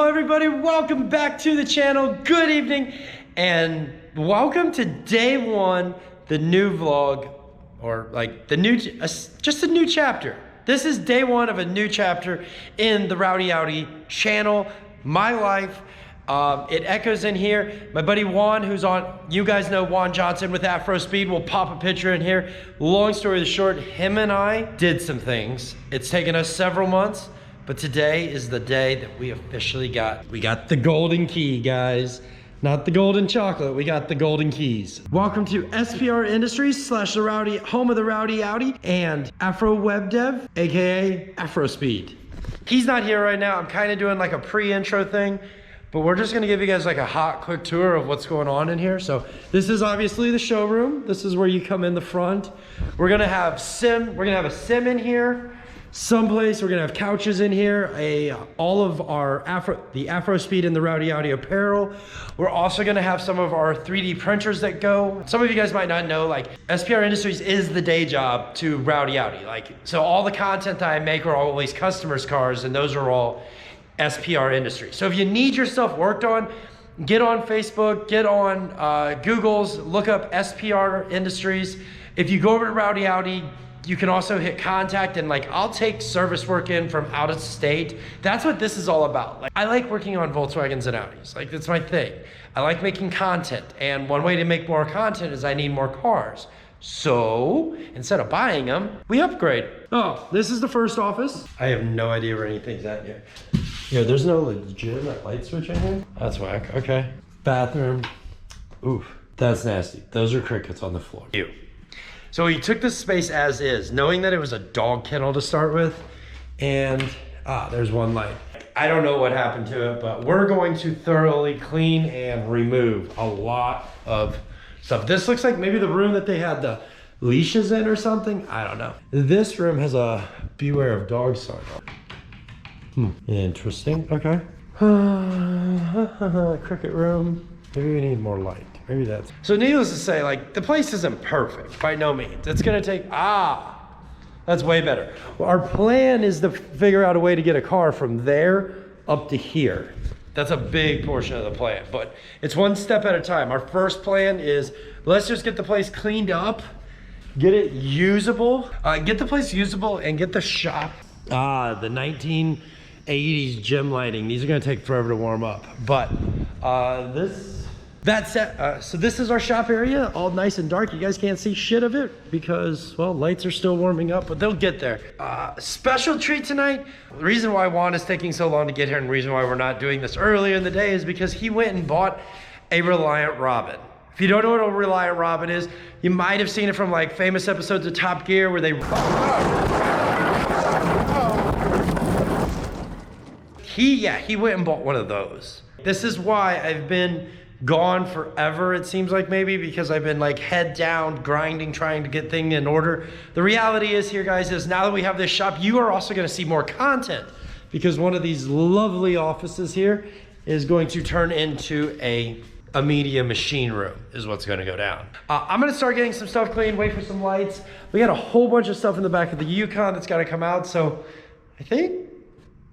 Hello everybody, welcome back to the channel. Good evening and welcome to day one, the new vlog, or like the new, just a new chapter. This is day one of a new chapter in the RwdyAudi channel, my life. It echoes in here. My buddy Juan, who's on, you guys know Juan Johnson with Afro Speed, will pop a picture in here. Long story short, him and I did some things. It's taken us several months, but today is the day that we officially we got the golden key, guys. Not the golden chocolate, we got the golden keys. Welcome to SPR Industries / the Rowdy, home of the RwdyAudi and Afro Web Dev, AKA Afro Speed. He's not here right now. I'm kind of doing like a pre-intro thing, but we're just gonna give you guys like a hot, quick tour of what's going on in here. So this is obviously the showroom. This is where you come in the front. We're gonna have a sim in here. Someplace we're gonna have couches in here, all of our the Afro Speed and the RwdyAudi apparel. We're also gonna have some of our 3D printers that go. Some of you guys might not know, like SPR Industries is the day job to RwdyAudi. So all the content that I make are always customers' cars, and those are all SPR Industries. So if you need your stuff worked on, get on Facebook, get on Google's, look up SPR Industries. If you go over to RwdyAudi, you can also hit contact, and like I'll take service work in from out of state. That's what this is all about. Like I like working on Volkswagens and Audis. Like that's my thing. I like making content, and one way to make more content is I need more cars. So instead of buying them, we upgrade. Oh, this is the first office. I have no idea where anything's at here. Yeah, there's no legitimate light switch in here. That's whack. Okay. Bathroom. Oof, that's nasty. Those are crickets on the floor. Ew. So he took this space as is, knowing that it was a dog kennel to start with, and there's one light. I don't know what happened to it, but we're going to thoroughly clean and remove a lot of stuff. This looks like maybe the room that they had the leashes in or something. I don't know. This room has a beware of dog sign on it. Interesting. Okay. Cricket room. Maybe we need more light. Maybe that's... So needless to say, like the place isn't perfect by no means. It's gonna take, that's way better. Well, our plan is to figure out a way to get a car from there up to here. That's a big portion of the plan, but it's one step at a time. Our first plan is, let's just get the place cleaned up, get it usable, get the place usable and get the shop. The 1980s gym lighting. These are gonna take forever to warm up, but so this is our shop area, all nice and dark. You guys can't see shit of it because, well, lights are still warming up, but they'll get there. Special treat tonight. The reason why Juan is taking so long to get here and the reason why we're not doing this earlier in the day is because he went and bought a Reliant Robin. If you don't know what a Reliant Robin is, you might have seen it from like famous episodes of Top Gear where they... He went and bought one of those. This is why I've been gone forever, it seems like, maybe because I've been like head down grinding, trying to get things in order. The reality is here, guys, is now that we have this shop, you are also going to see more content because one of these lovely offices here is going to turn into a media machine room is what's going to go down. I'm going to start getting some stuff clean, wait for some lights. We got a whole bunch of stuff in the back of the Yukon that's got to come out, so I think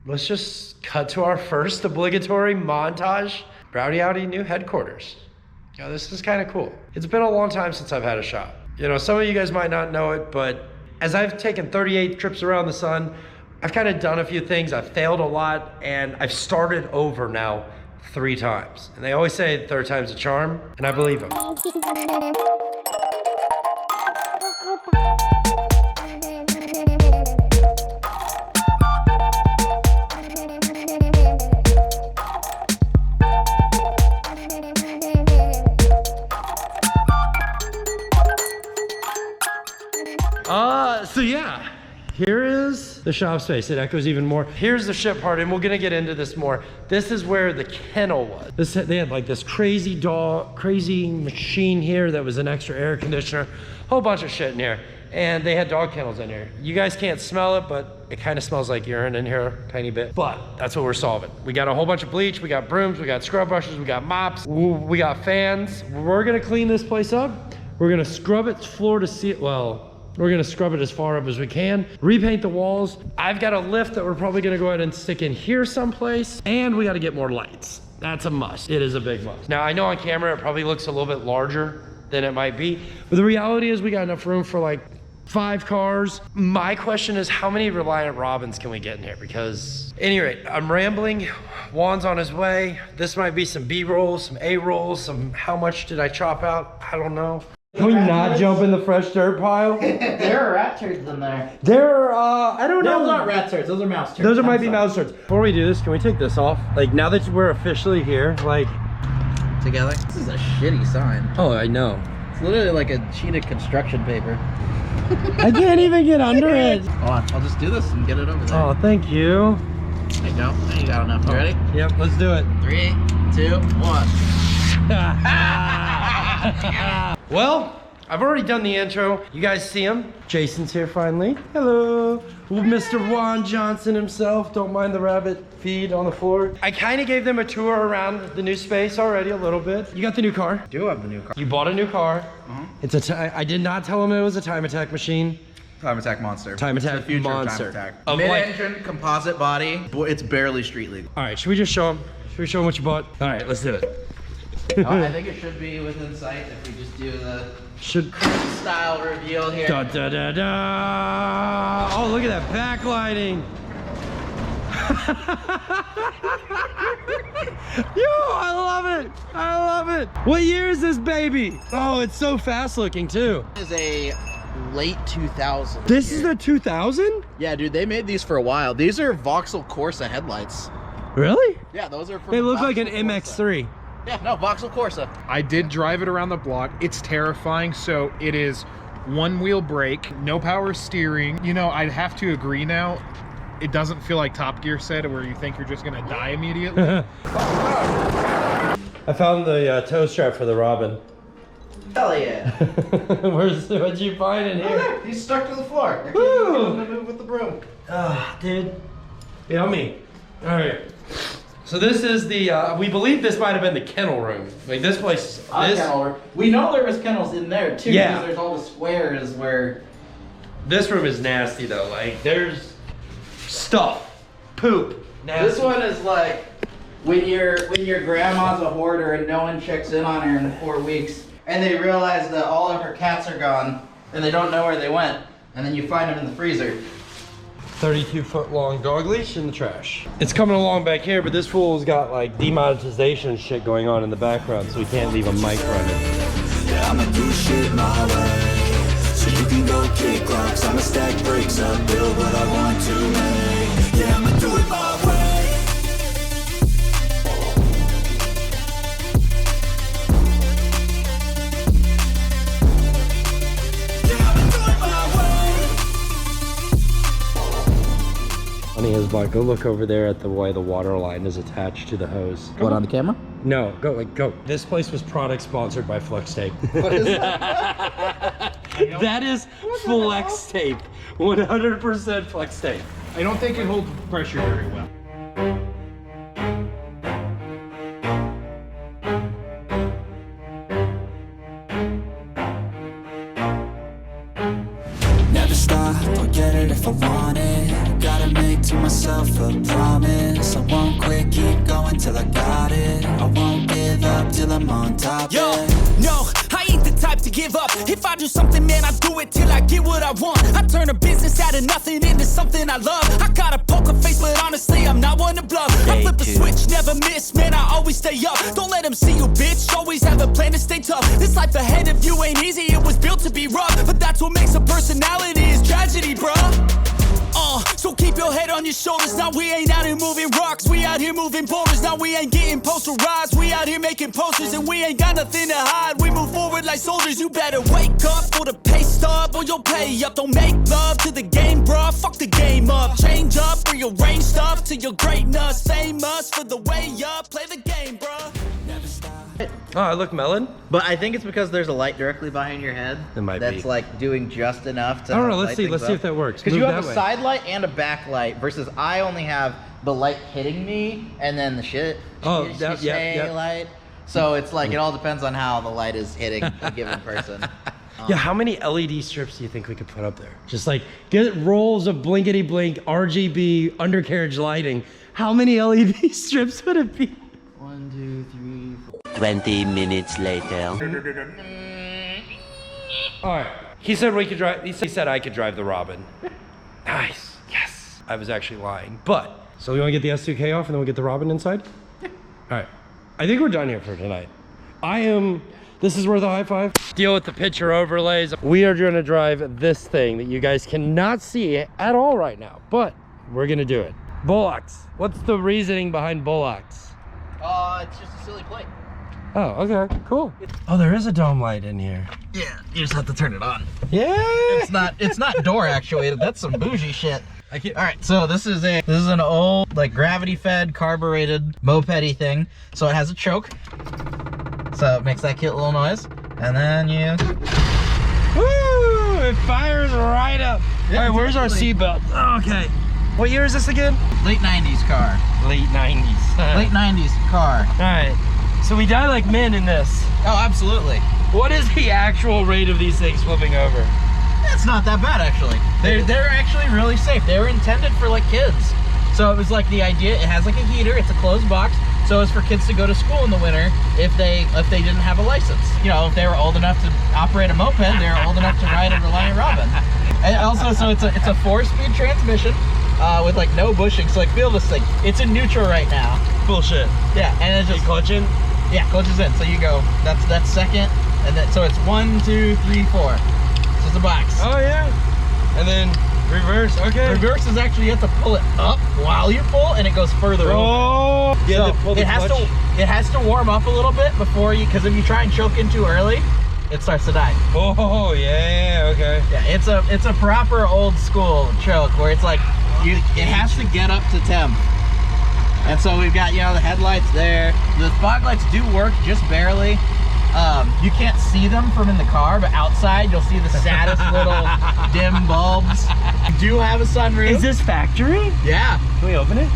let's just cut to our first obligatory montage. RwdyAudi new headquarters. Yeah, this is kind of cool. It's been a long time since I've had a shop. You know, some of you guys might not know it, but as I've taken 38 trips around the sun, I've kind of done a few things. I've failed a lot, and I've started over now 3 times. And they always say third time's a charm, and I believe them. So yeah, here is the shop space. It echoes even more. Here's the shit part, and we're gonna get into this more. This is where the kennel was. They had like this crazy machine here that was an extra air conditioner, whole bunch of shit in here. And they had dog kennels in here. You guys can't smell it, but it kind of smells like urine in here a tiny bit. But that's what we're solving. We got a whole bunch of bleach, we got brooms, we got scrub brushes, we got mops, we got fans. We're gonna clean this place up. We're gonna scrub its floor to see it, well, We're gonna scrub it as far up as we can, repaint the walls. I've got a lift that we're probably gonna go ahead and stick in here someplace, and we gotta get more lights. That's a must. It is a big must. Now, I know on camera it probably looks a little bit larger than it might be, but the reality is we got enough room for like 5 cars. My question is, how many Reliant Robins can we get in here? Because, at any rate, I'm rambling. Juan's on his way. This might be some B-rolls, some A-rolls, some how much did I chop out? I don't know. Can we not jump in the fresh dirt pile? There are rat turds in there. There are, I don't know. Those aren't rat turds, those are mouse turds. Those might be mouse turds. Before we do this, can we take this off? Like, now that we're officially here, like... Together? This is a shitty sign. Oh, I know. It's literally like a sheet of construction paper. I can't even get under it. Hold on, I'll just do this and get it over there. Oh, thank you. There you go. There you go enough. You ready? Yep, let's do it. 3, 2, 1. Well, I've already done the intro. You guys see him. Jason's here finally. Hello. Mr. Juan Johnson himself. Don't mind the rabbit feed on the floor. I kind of gave them a tour around the new space already a little bit. You got the new car? I do have the new car. You bought a new car. I did not tell him it was a time attack machine. Time Attack Monster. Time Attack It's the future of Monster. Time Attack. Of like, Mid-engine composite body. It's barely street legal. all right, should we just show him? Should we show him what you bought? All right, let's do it. I think it should be within sight if we just do the Should. style reveal here. Da da da da! Oh, look at that backlighting! Yo, I love it! I love it! What year is this baby? Oh, it's so fast looking too. This is a late 2000. This is the 2000? Yeah, dude, they made these for a while. These are Vauxhall Corsa headlights. Really? Yeah, those are from They look like an Vauxhall Corsa. MX-3. Yeah, no, Vauxhall Corsa. I did drive it around the block. It's terrifying. So it is one wheel brake, no power steering. You know, I'd have to agree now. It doesn't feel like Top Gear said, where you think you're just gonna die immediately. I found the toe strap for the Robin. Hell yeah. What'd you find in here? He's stuck to the floor. I can't Woo! get him to move with the broom. Ah, dude. Yummy. All right. So this is the, we believe this might have been the kennel room. Like this place, We know there was kennels in there too, Yeah. because there's all the squares where... this room is nasty though. Like there's stuff, poop, nasty. This one is like when your grandma's a hoarder and no one checks in on her in 4 weeks, and they realize that all of her cats are gone and they don't know where they went, and then you find them in the freezer. 32-foot long dog leash in the trash. It's coming along back here, but this fool's got like demonetization shit going on in the background, so we can't leave a mic running. Yeah, I'ma do shit my way. So you can go kick rocks, I'ma stack bricks up, build what I want to make. Yeah, I'ma do it my way. Yeah, I'ma do it my way. Funny as fuck. Go look over there at the way the water line is attached to the hose. What, on the camera? No, go. This place was product sponsored by Flex Tape. What is that? That is Flex Tape. 100% Flex Tape. I don't think it holds pressure very well. Never stop, I'll get it if I want it. Gotta make to myself a promise. I won't quit, keep going till I got it. I won't give up till I'm on top. Yo, yeah. no, I ain't the type to give up. If I do something, man, I do it till I get what I want. I turn a business out of nothing into something I love. I got a poker face, but honestly, I'm not one to bluff. I flip the switch, never miss, man, I always stay up. Don't let them see you, bitch, always have a plan to stay tough. This life ahead of you ain't easy, it was built to be rough. But that's what makes a personality, is tragedy, bruh. So keep your head on your shoulders. Now we ain't out here moving rocks, we out here moving boulders. Now we ain't getting posterized, we out here making posters. And we ain't got nothing to hide, we move forward like soldiers. You better wake up for the pay stub, or you'll pay up. Don't make love to the game, bruh, fuck the game up. Change up, rearrange stuff to your greatness. Famous for the way up, play the game, bruh. Oh, I look melon. But I think it's because there's a light directly behind your head. It might that's be. like doing just enough to. I don't know, help let's light see things if that works. Because you Move have that a way. side light and a back light, versus I only have the light hitting me and then the shit. Oh, yep. light. So it's like it all depends on how the light is hitting a given person. Yeah, how many LED strips do you think we could put up there? Just like get rolls of blinkety blink RGB undercarriage lighting. How many LED strips would it be? 1, 2, 3, 4. 20 minutes later. All right. He said we could drive. He said I could drive the Robin. Nice. Yes. I was actually lying. But so we want to get the S2K off and then we get the Robin inside. All right. I think we're done here for tonight. This is worth a high five. Deal with the picture overlays. We are going to drive this thing that you guys cannot see at all right now, but we're going to do it. Bullocks. What's the reasoning behind Bullocks? It's just a silly plate. Oh, okay, cool. Oh, there is a dome light in here. Yeah, you just have to turn it on. Yeah. It's not door actuated. That's some bougie shit. All right, so this is an old like gravity fed carbureted moped-y thing. So it has a choke. So it makes that cute little noise. And then you Woo! It fires right up. Yeah, all right, where's our seatbelt? Okay. What year is this again? late 90s car. Late 90s. Late 90s car. All right. So we die like men in this. Oh, absolutely. What is the actual rate of these things flipping over? It's not that bad actually. They're actually really safe. They were intended for like kids. So it was like the idea, it has like a heater, it's a closed box. So it's for kids to go to school in the winter if they didn't have a license. You know, if they were old enough to operate a moped, they were old enough to ride a Reliant Robin. And also, so it's a 4-speed transmission with like no bushing. So like feel this thing. It's in neutral right now. Bullshit. Yeah, and it's just clutching. Yeah, clutches in. So you go. That's second, and then so it's 1, 2, 3, 4. This is the box. Oh yeah. And then reverse. Okay. Reverse is actually you have to pull it up while you pull, and it goes further over. Oh. You have to pull the it has to warm up a little bit before you, because if you try and choke in too early, it starts to die. Oh yeah. Okay. Yeah, it's a proper old school choke where it's like it has to get up to temp. And so we've got, you know, the headlights there. The fog lights do work just barely. You can't see them from in the car, but outside you'll see the saddest little dim bulbs. We do have a sunroof. Is this factory? Yeah. Can we open it?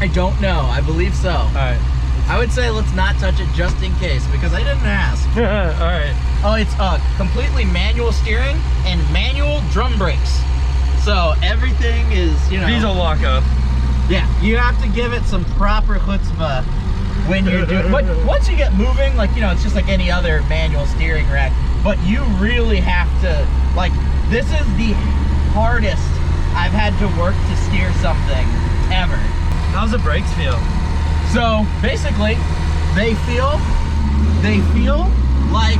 I don't know. I believe so. All right. I would say let's not touch it just in case, because I didn't ask. All right. Oh, it's completely manual steering and manual drum brakes. So everything is, you know. Diesel lockup. Yeah, you have to give it some proper chutzpah when you're doing. But once you get moving, like, you know, it's just like any other manual steering rack. But you really have to, like, this is the hardest I've had to work to steer something ever. How's the brakes feel? So basically, they feel like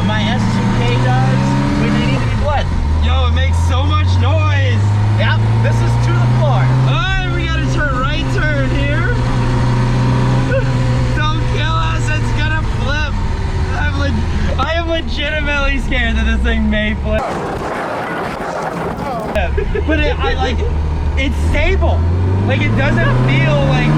my S2K does when they need to be bled. Yo, it makes so much noise. Yep, this is to the floor. Oh, we gotta right turn here. Don't kill us, it's gonna flip. I am legitimately scared that this thing may flip. But I like it. It's stable. Like, it doesn't feel like.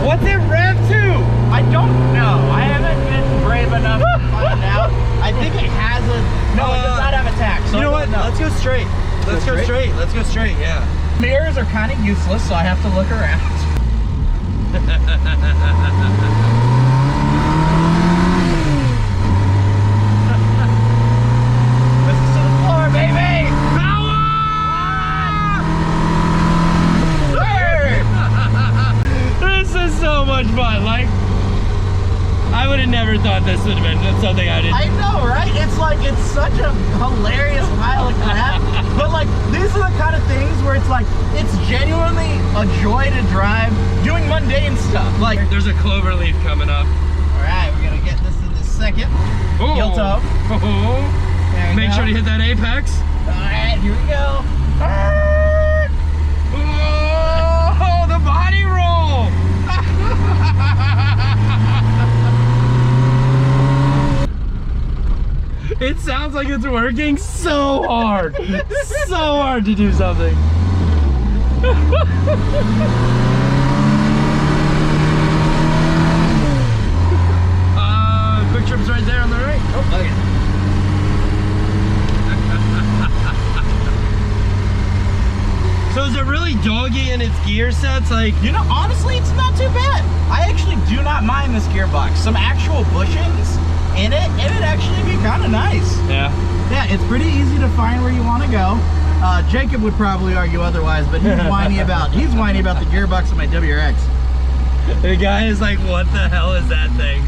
What's it rev to? I don't know. I haven't been brave enough to find out. I think it has a. No, it does not have a tax. So you know what? Let's go straight. Let's go straight. Let's go straight, yeah. Mirrors are kind of useless, so I have to look around. This is to the floor, baby! Power! This is so much fun. Like, I would have never thought this would have been something I did. I know, right? It's like, it's such a hilarious pile of crap. But like, these are the kind of things where it's like, it's genuinely a joy to drive doing mundane stuff. Like, there's a clover leaf coming up. all right, we're gonna get this in a second. Heel toe. There we Make go. sure to hit that apex. All right, here we go. Oh, the body roll. It sounds like it's working so hard. So hard to do something. Quick trip's right there on the right. Oh, okay. So is it really really doggy in its gear sets. Like, you know, honestly, it's not too bad. I actually do not mind this gearbox. Some actual bushings in it, and it actually be kind of nice. yeah. Yeah, it's pretty easy to find where you want to go. Jacob would probably argue otherwise, but he's whiny about the gearbox of my WRX. The guy is like, what the hell is that thing?